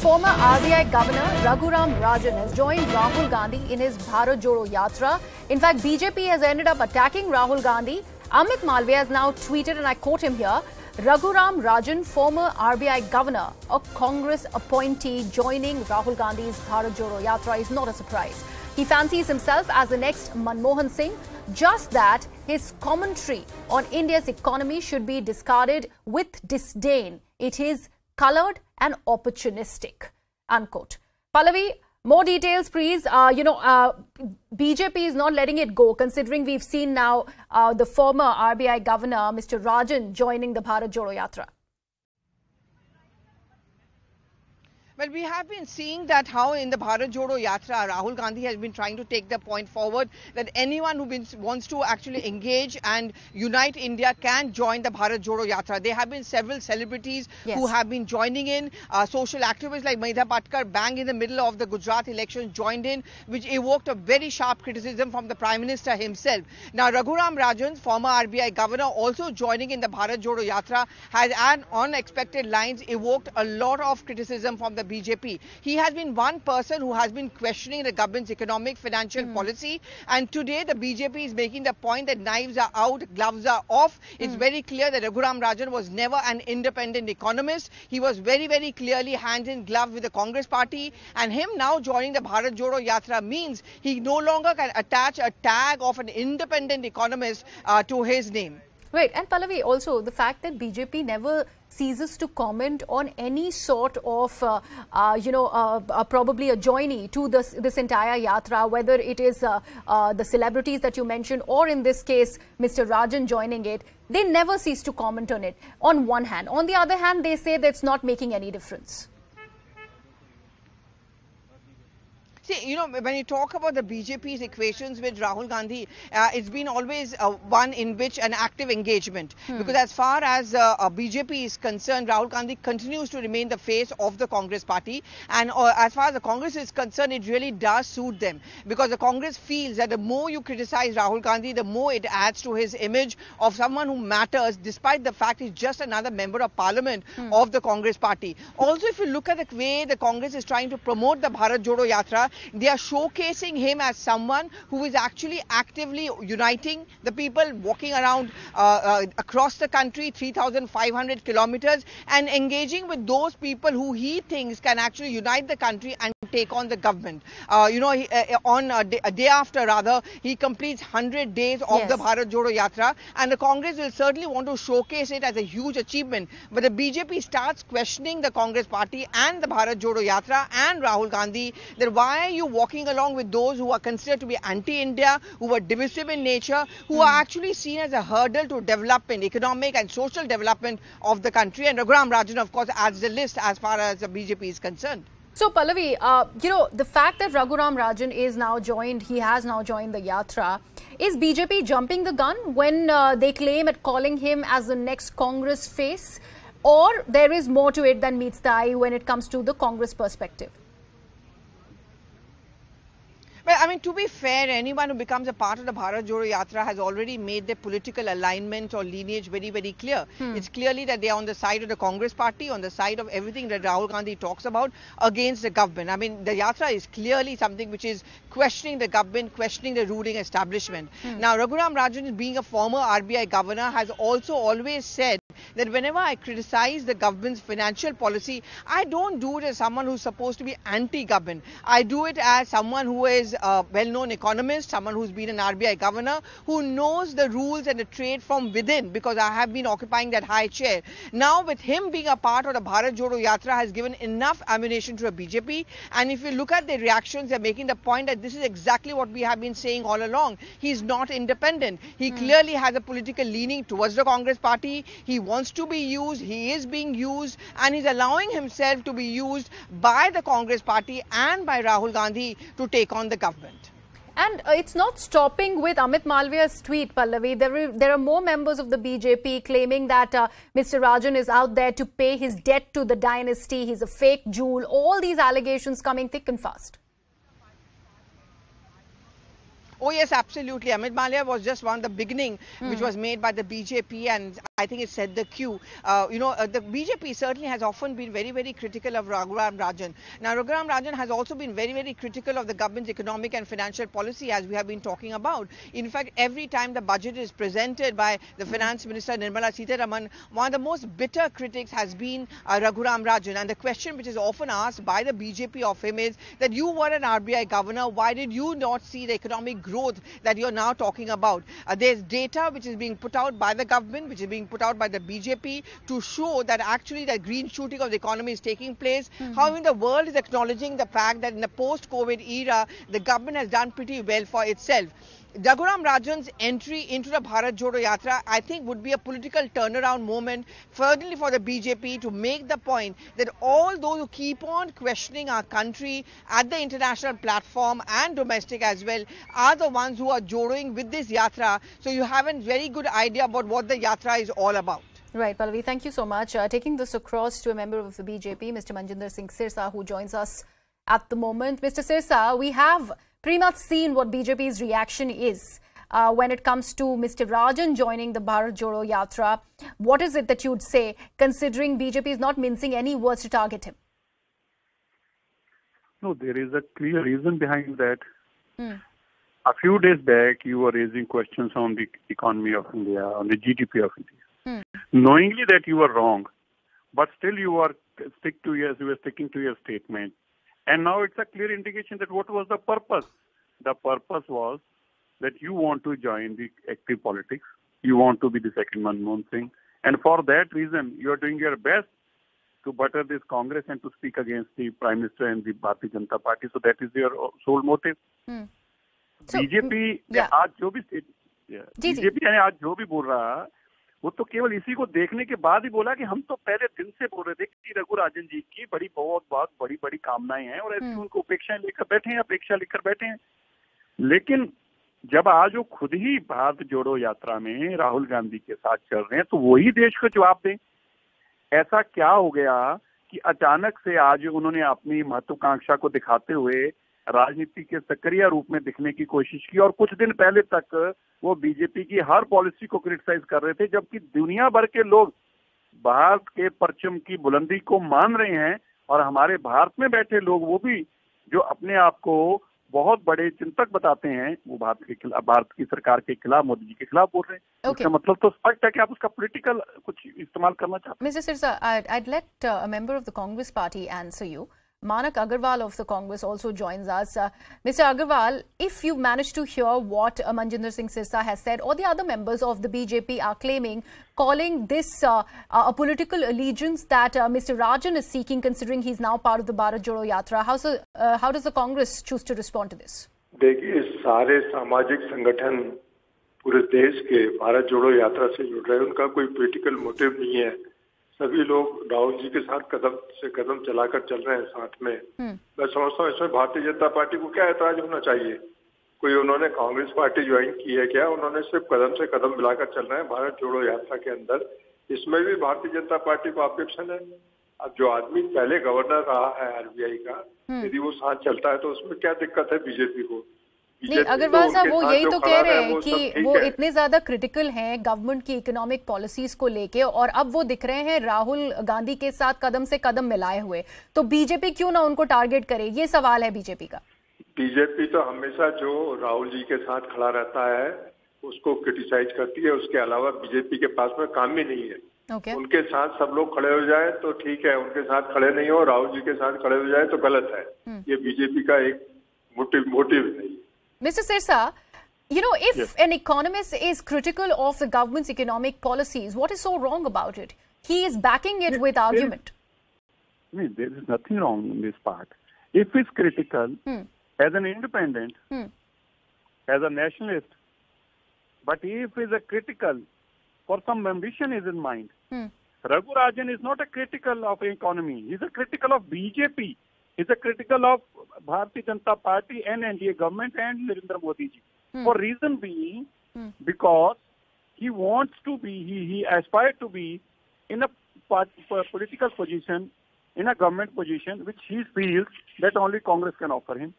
Former RBI Governor Raghuram Rajan has joined Rahul Gandhi in his Bharat Jodo Yatra. In fact, BJP has ended up attacking Rahul Gandhi. Amit Malviya has now tweeted, and I quote him here, Raghuram Rajan, former RBI Governor, a Congress appointee joining Rahul Gandhi's Bharat Jodo Yatra is not a surprise. He fancies himself as the next Manmohan Singh. Just that his commentary on India's economy should be discarded with disdain. It is coloured and opportunistic, unquote. Pallavi, more details, please. BJP is not letting it go, considering we've seen now the former RBI Governor, Mr. Rajan, joining the Bharat Jodo Yatra. Well, we have been seeing that how in the Bharat Jodo Yatra, Rahul Gandhi has been trying to take the point forward that anyone who wants to actually engage and unite India can join the Bharat Jodo Yatra. There have been several celebrities who have been joining in. Social activists like Mahida Patkar, bang in the middle of the Gujarat elections, joined in, which evoked a very sharp criticism from the Prime Minister himself. Now, Raghuram Rajan, former RBI Governor, also joining in the Bharat Jodo Yatra, has on unexpected lines evoked a lot of criticism from the BJP. He has been one person who has been questioning the government's economic financial policy, and today the BJP is making the point that knives are out, gloves are off. It's very clear that Raghuram Rajan was never an independent economist. He was very, very clearly hand in glove with the Congress party, and him now joining the Bharat Jodo Yatra means he no longer can attach a tag of an independent economist to his name. Right, and Pallavi, also the fact that BJP never ceases to comment on any sort of, probably a joinee to this entire yatra, whether it is the celebrities that you mentioned, or in this case, Mr. Rajan joining it, they never cease to comment on it, on one hand. On the other hand, they say that's not making any difference. See, when you talk about the BJP's equations with Rahul Gandhi, it's been always one in which an active engagement. Because as far as BJP is concerned, Rahul Gandhi continues to remain the face of the Congress party. And as far as the Congress is concerned, it really does suit them. Because the Congress feels that the more you criticize Rahul Gandhi, the more it adds to his image of someone who matters, despite the fact he's just another member of parliament of the Congress party. Also, if you look at the way the Congress is trying to promote the Bharat Jodo Yatra, they are showcasing him as someone who is actually actively uniting the people, walking around across the country, 3,500 kilometers, and engaging with those people who he thinks can actually unite the country and take on the government. A day after, rather, he completes 100 days of the Bharat Jodo Yatra, and the Congress will certainly want to showcase it as a huge achievement. But the BJP starts questioning the Congress party and the Bharat Jodo Yatra and Rahul Gandhi, that why are you walking along with those who are considered to be anti-India, who are divisive in nature, who are actually seen as a hurdle to development, economic and social development of the country. And Raghuram Rajan, of course, adds the list as far as the BJP is concerned. So, Pallavi, the fact that Raghuram Rajan is now he has now joined the Yatra, is BJP jumping the gun when they claim at calling him as the next Congress face? Or there is more to it than meets the eye when it comes to the Congress perspective? Well, I mean, to be fair, anyone who becomes a part of the Bharat Jodo Yatra has already made their political alignment or lineage very, very clear. It's clearly that they are on the side of the Congress party, on the side of everything that Rahul Gandhi talks about, against the government. I mean, the Yatra is clearly something which is questioning the government, questioning the ruling establishment. Now, Raghuram Rajan, being a former RBI governor, has also always said that whenever I criticize the government's financial policy, I don't do it as someone who's supposed to be anti-government. I do it as someone who is a well-known economist, someone who's been an RBI governor, who knows the rules and the trade from within, because I have been occupying that high chair. Now, with him being a part of the Bharat Jodo Yatra, has given enough ammunition to the BJP. And if you look at the reactions, they're making the point that this is exactly what we have been saying all along. He's not independent. He clearly has a political leaning towards the Congress party. He wants to be used, he is being used, and he's allowing himself to be used by the Congress party and by Rahul Gandhi to take on the government. And it's not stopping with Amit Malviya's tweet, Pallavi. There are more members of the BJP claiming that Mr. Rajan is out there to pay his debt to the dynasty. He's a fake jewel. All these allegations coming thick and fast. Oh yes, absolutely. Amit Malviya was just one of the beginning, which was made by the BJP, and I think it set the cue. The BJP certainly has often been very, very critical of Raghuram Rajan. Now, Raghuram Rajan has also been very, very critical of the government's economic and financial policy, as we have been talking about. In fact, every time the budget is presented by the Finance Minister Nirmala Sitharaman, one of the most bitter critics has been Raghuram Rajan. And the question which is often asked by the BJP of him is that you were an RBI governor, why did you not see the economic growth that you're now talking about? There's data which is being put out by the government, which is being put out by the BJP to show that actually the green shooting of the economy is taking place. How in the world is acknowledging the fact that in the post-COVID era, the government has done pretty well for itself. Raghuram Rajan's entry into the Bharat Jodo Yatra, I think, would be a political turnaround moment, certainly for the BJP, to make the point that all those who keep on questioning our country at the international platform and domestic as well are the ones who are jodoing with this Yatra. So you have a very good idea about what the Yatra is all about. Right, Pallavi, thank you so much. Taking this across to a member of the BJP, Mr. Manjinder Singh Sirsa, who joins us at the moment. Mr. Sirsa, we have pretty much seen what BJP's reaction is when it comes to Mr. Rajan joining the Bharat Jodo Yatra. What is it that you would say, considering BJP is not mincing any words to target him? No, there is a clear reason behind that. A few days back, you were raising questions on the economy of India, on the GDP of India. Knowingly that you were wrong, but still you were sticking to your statement. And now it's a clear indication that what was the purpose? The purpose was that you want to join the active politics. You want to be the second Manmohan Singh. And for that reason, you are doing your best to butter this Congress and to speak against the Prime Minister and the Bharatiya Janata Party. So that is your sole motive. So, BJP ने आज जो भी बोल रहा वो तो केवल इसी को देखने के बाद ही बोला कि हम तो पहले दिन से बोल रहे थे कि रघु राजन जी की बहुत बड़ी कामनाएं हैं और ऐसी उनको अपेक्षाएं लेकर बैठे हैं, अपेक्षा लेकर बैठे हैं। लेकिन जब आज वो खुद ही भारत जोड़ो यात्रा में राहुल गांधी के साथ चल रहे हैं तो वही देश को जवाब दें। ऐसा क्या हो गया कि अचानक से आज उन्होंने अपनी महत्वाकांक्षा को दिखाते हुए राजनीति के सक्रिय रूप में दिखने की कोशिश की और कुछ दिन पहले तक वो बीजेपी की हर पॉलिसी को क्रिटिसाइज कर रहे थे, जबकि दुनिया भर के लोग भारत के परचम की बुलंदी को मान रहे हैं और हमारे भारत में बैठे लोग वो भी जो अपने आप को बहुत बड़े चिंतक बताते हैं वो भारत की सरकार के खिलाफ, मोदी जी के खिलाफ बोल रहे हैं। इसका मतलब तो स्पष्ट है कि आप उसका पॉलिटिकल कुछ इस्तेमाल करना चाहते हैं। Mr. Sirsa, I'd let a member of the Congress party answer you. Manak Agarwal of the Congress also joins us. Mr. Agarwal, if you managed to hear what Manjinder Singh Sirsa has said, or the other members of the BJP are claiming, calling this a political allegiance that Mr. Rajan is seeking, considering he's now part of the Bharat Jodo Yatra, how does the Congress choose to respond to this? देखिए, सारे सामाजिक संगठन पूरे देश के भारत जोड़ो यात्रा से जुड़ रहे हैं, उनका कोई पॉलिटिकल मोटिव नहीं है। सभी लोग राहुल जी के साथ कदम से कदम चलाकर चल रहे हैं साथ में। मैं समझता हूँ इसमें भारतीय जनता पार्टी को क्या ऐतराज होना चाहिए? कोई उन्होंने कांग्रेस पार्टी ज्वाइन की है क्या? उन्होंने सिर्फ कदम से कदम मिलाकर चल रहे हैं भारत जोड़ो यात्रा के अंदर। इसमें भी भारतीय जनता पार्टी को ऑब्जेक्शन है। अब जो आदमी पहले गवर्नर रहा है आरबीआई का, यदि वो साथ चलता है तो उसमें क्या दिक्कत है बीजेपी को? नहीं, अग्रवाल साहब वो यही तो कह रहे हैं कि वो इतने ज्यादा क्रिटिकल हैं गवर्नमेंट की इकोनॉमिक पॉलिसीज को लेके और अब वो दिख रहे हैं राहुल गांधी के साथ कदम से कदम मिलाए हुए, तो बीजेपी क्यों ना उनको टारगेट करे, ये सवाल है बीजेपी का। बीजेपी तो हमेशा जो राहुल जी के साथ खड़ा रहता है उसको क्रिटिसाइज करती है, उसके अलावा बीजेपी के पास में काम ही नहीं है। उनके साथ सब लोग खड़े हो जाए तो ठीक है, उनके साथ खड़े नहीं हो, राहुल जी के साथ खड़े हो जाए तो गलत है। ये बीजेपी का एक मोटिव नहीं। Mr. Sirsa, you know, if an economist is critical of the government's economic policies, what is so wrong about it? He is backing it with argument. There is nothing wrong in this part. If he's critical, as an independent, as a nationalist, but if he's a critical, for some ambition is in mind, Raghu Rajan is not a critical of economy. He's a critical of BJP. He's a critical of Bharatiya Janata Party and NDA government and Narendra Modi ji. For reason being, because he wants to be, he aspired to be in a political position, in a government position, which he feels that only Congress can offer him.